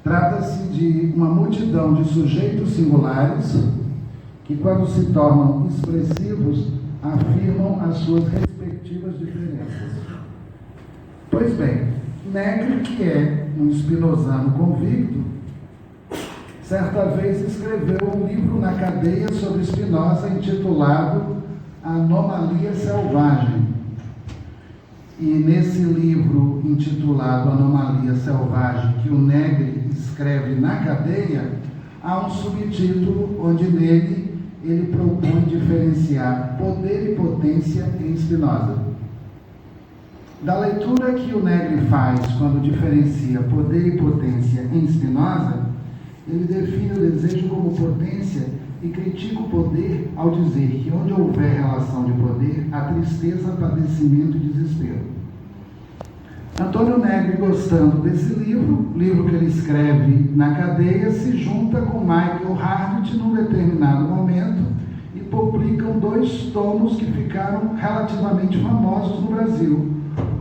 Trata-se de uma multidão de sujeitos singulares que, quando se tornam expressivos, afirmam as suas respectivas diferenças. Pois bem, Negri, que é um spinozano convicto, certa vez escreveu um livro na cadeia sobre Spinoza intitulado Anomalia Selvagem. E nesse livro intitulado Anomalia Selvagem, que o Negri escreve na cadeia, há um subtítulo onde nele ele propõe diferenciar poder e potência em Spinoza. Da leitura que o Negri faz quando diferencia poder e potência em Spinoza, ele define o desejo como potência e critica o poder ao dizer que onde houver relação de poder, há tristeza, padecimento e desespero. Antônio Negri, gostando desse livro que ele escreve na cadeia, se junta com Michael Hardt num determinado momento e publicam 2 tomos que ficaram relativamente famosos no Brasil.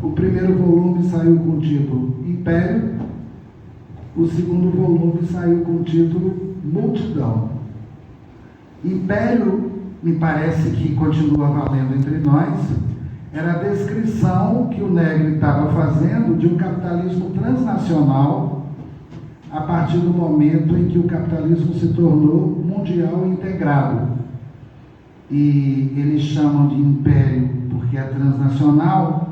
O primeiro volume saiu com o título Império, o segundo volume saiu com o título Multidão. Império, me parece que continua valendo entre nós, era a descrição que o Negri estava fazendo de um capitalismo transnacional a partir do momento em que o capitalismo se tornou mundial integrado. E eles chamam de império porque é transnacional,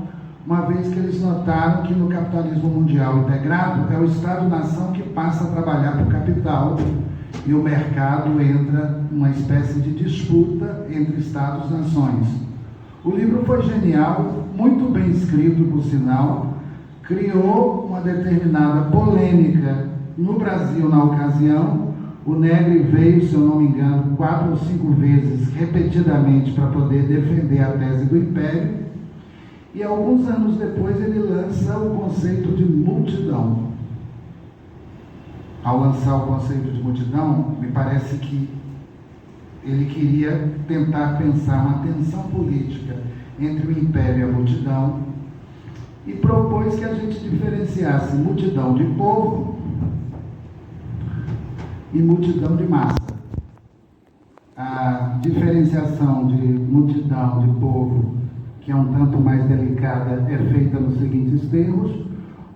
uma vez que eles notaram que no capitalismo mundial integrado é o Estado-nação que passa a trabalhar para o capital e o mercado entra numa espécie de disputa entre Estados-nações. O livro foi genial, muito bem escrito, por sinal, criou uma determinada polêmica no Brasil na ocasião. O Negri veio, se eu não me engano, 4 ou 5 vezes, repetidamente, para poder defender a tese do Império. E alguns anos depois ele lança o conceito de multidão. Ao lançar o conceito de multidão, me parece que ele queria tentar pensar uma tensão política entre o império e a multidão e propôs que a gente diferenciasse multidão de povo e multidão de massa. A diferenciação de multidão de povo, que é um tanto mais delicada, é feita nos seguintes termos: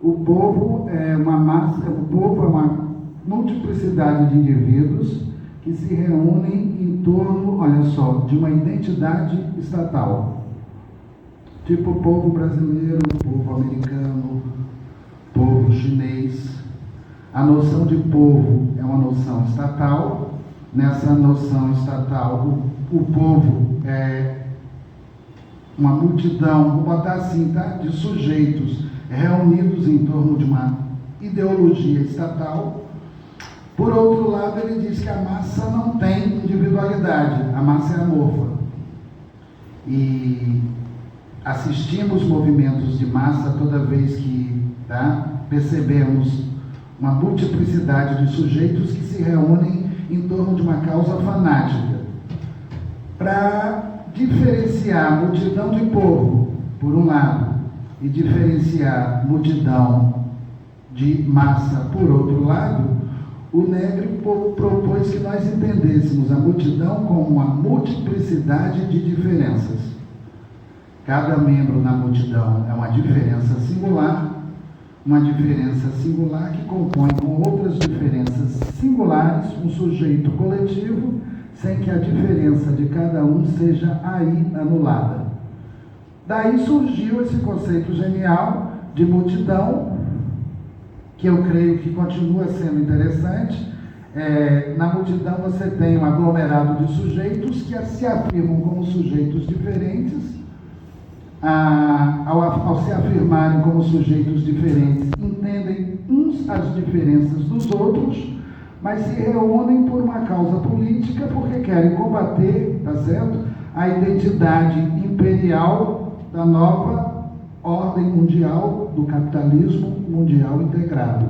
o povo é uma massa, o povo é uma multiplicidade de indivíduos que se reúnem em torno, olha só, de uma identidade estatal. Tipo povo brasileiro, povo americano, povo chinês. A noção de povo é uma noção estatal. Nessa noção estatal, o povo é uma multidão, vou botar assim, tá? De sujeitos reunidos em torno de uma ideologia estatal. Por outro lado, ele diz que a massa não tem individualidade, a massa é amorfa. E assistimos movimentos de massa toda vez que percebemos uma multiplicidade de sujeitos que se reúnem em torno de uma causa fanática. Para diferenciar multidão de povo, por um lado, e diferenciar multidão de massa, por outro lado, o Negri propôs que nós entendêssemos a multidão como uma multiplicidade de diferenças. Cada membro na multidão é uma diferença singular que compõe com outras diferenças singulares um sujeito coletivo, sem que a diferença de cada um seja aí anulada. Daí surgiu esse conceito genial de multidão, que eu creio que continua sendo interessante. Na multidão você tem um aglomerado de sujeitos que se afirmam como sujeitos diferentes. Ao se afirmarem como sujeitos diferentes, entendem uns as diferenças dos outros, mas se reúnem por uma causa política, porque querem combater, tá certo, a identidade imperial da nova ordem mundial, do capitalismo mundial integrado.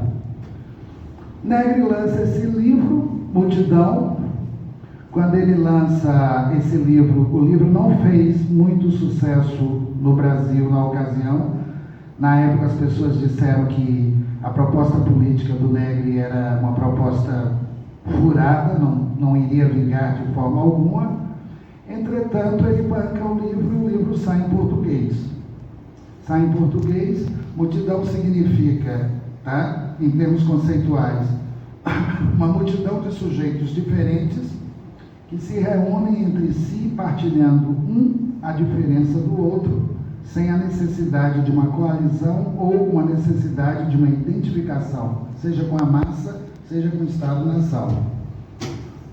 Negri lança esse livro, Multidão. Quando ele lança esse livro, o livro não fez muito sucesso no Brasil na ocasião. Na época as pessoas disseram que a proposta política do Negri era uma proposta furada, não iria vingar de forma alguma. Entretanto, ele banca o livro sai em português. Sai em português, multidão significa, tá, em termos conceituais, uma multidão de sujeitos diferentes que se reúnem entre si, partilhando a diferença do outro, sem a necessidade de uma coalizão ou uma necessidade de uma identificação, seja com a massa, seja com o Estado-nação.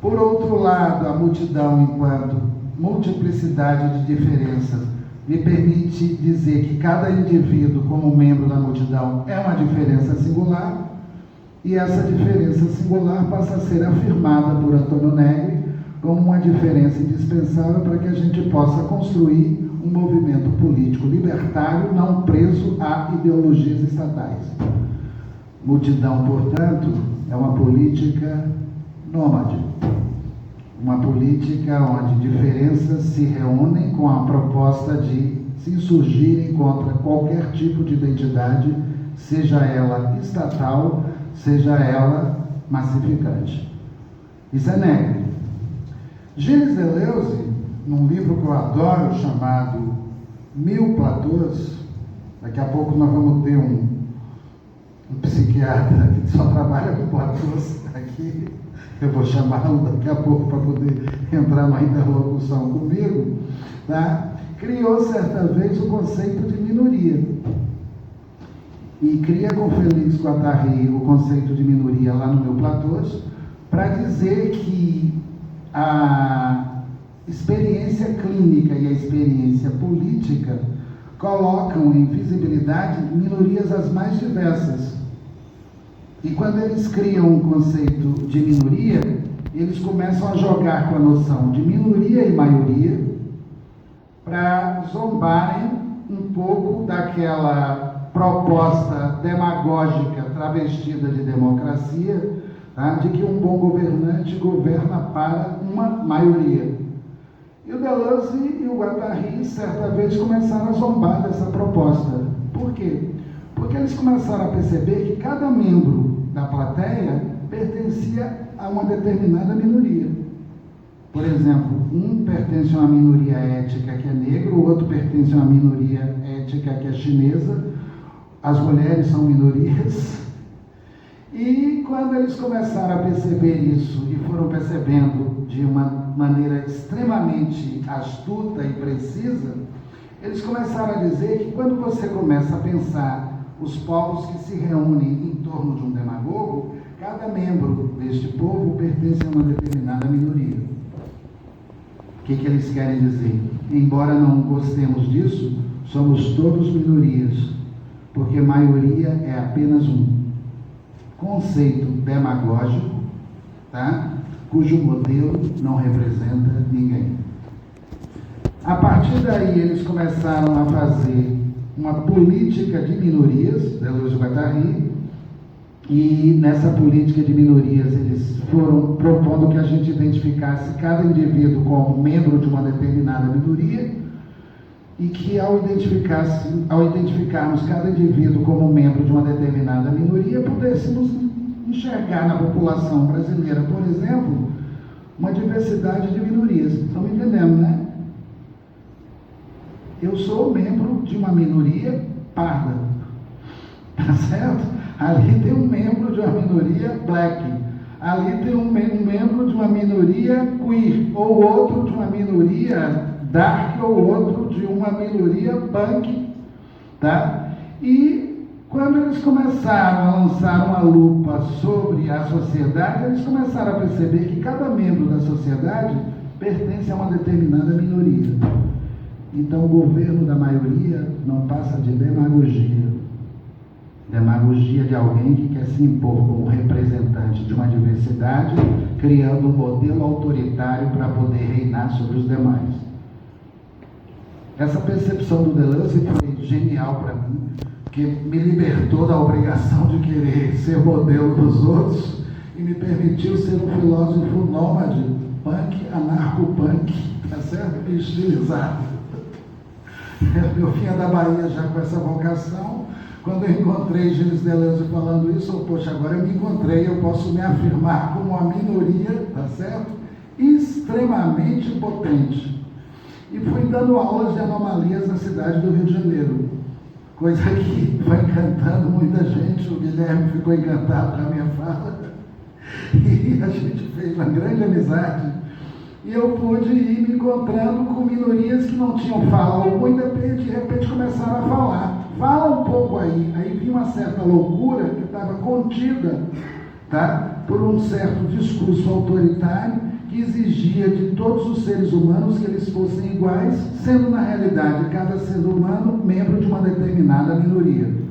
Por outro lado, a multidão, enquanto multiplicidade de diferenças, me permite dizer que cada indivíduo, como membro da multidão, é uma diferença singular, e essa diferença singular passa a ser afirmada por Antônio Negri como uma diferença indispensável para que a gente possa construir um movimento político libertário não preso a ideologias estatais. Multidão, portanto, é uma política nômade, uma política onde diferenças se reúnem com a proposta de se insurgirem contra qualquer tipo de identidade, seja ela estatal, seja ela massificante. Isso é Negri. Gilles Deleuze, num livro que eu adoro, chamado Mil Platôs, daqui a pouco nós vamos ter um psiquiatra que só trabalha com Platôs aqui, eu vou chamá-lo daqui a pouco para poder entrar numa interlocução comigo, tá? Criou certa vez o conceito de minoria. E cria com Félix Guattari o conceito de minoria lá no Mil Platôs, para dizer que a experiência clínica e a experiência política colocam em visibilidade minorias as mais diversas. E quando eles criam um conceito de minoria, eles começam a jogar com a noção de minoria e maioria para zombarem um pouco daquela proposta demagógica travestida de democracia, tá? De que um bom governante governa para uma maioria. E o Deleuze e o Guattari, certa vez, começaram a zombar dessa proposta. Por quê? Porque eles começaram a perceber que cada membro da plateia pertencia a uma determinada minoria. Por exemplo, um pertence a uma minoria étnica que é negro, o outro pertence a uma minoria étnica que é chinesa, as mulheres são minorias. E quando eles começaram a perceber isso e foram percebendo de uma maneira extremamente astuta e precisa, eles começaram a dizer que quando você começa a pensar os povos que se reúnem em torno de um demagogo, cada membro deste povo pertence a uma determinada minoria. O que eles querem dizer? Embora não gostemos disso, somos todos minorias, porque maioria é apenas um conceito demagógico, tá? Cujo modelo não representa ninguém. A partir daí, eles começaram a fazer uma política de minorias, Deleuze e Guattari, e nessa política de minorias eles foram propondo que a gente identificasse cada indivíduo como membro de uma determinada minoria e que ao identificarmos cada indivíduo como membro de uma determinada minoria, pudéssemos enxergar na população brasileira, por exemplo, uma diversidade de minorias. Estão me entendendo, né? Eu sou membro de uma minoria parda, tá certo? Ali tem um membro de uma minoria black, ali tem um membro de uma minoria queer, ou outro de uma minoria dark, ou outro de uma minoria punk, tá? E quando eles começaram a lançar uma lupa sobre a sociedade, eles começaram a perceber que cada membro da sociedade pertence a uma determinada minoria. Então o governo da maioria não passa de demagogia. Demagogia de alguém que quer se impor como representante de uma diversidade, criando um modelo autoritário para poder reinar sobre os demais. Essa percepção do Deleuze foi genial para mim, que me libertou da obrigação de querer ser modelo dos outros e me permitiu ser um filósofo nômade, punk, anarco-punk, tá certo? Estilizado. Eu vinha da Bahia já com essa vocação. quando eu encontrei Gilles Deleuze falando isso, poxa, agora eu me encontrei, eu posso me afirmar como uma minoria, tá certo? Extremamente potente. E fui dando aulas de anomalias na cidade do Rio de Janeiro, coisa que foi encantando muita gente. O Guilherme ficou encantado com a minha fala, e a gente fez uma grande amizade. E eu pude ir me encontrando com minorias que não tinham fala alguma e de repente começaram a falar. Fala um pouco aí. Aí vinha uma certa loucura que estava contida, tá? Por um certo discurso autoritário que exigia de todos os seres humanos que eles fossem iguais, sendo na realidade cada ser humano membro de uma determinada minoria.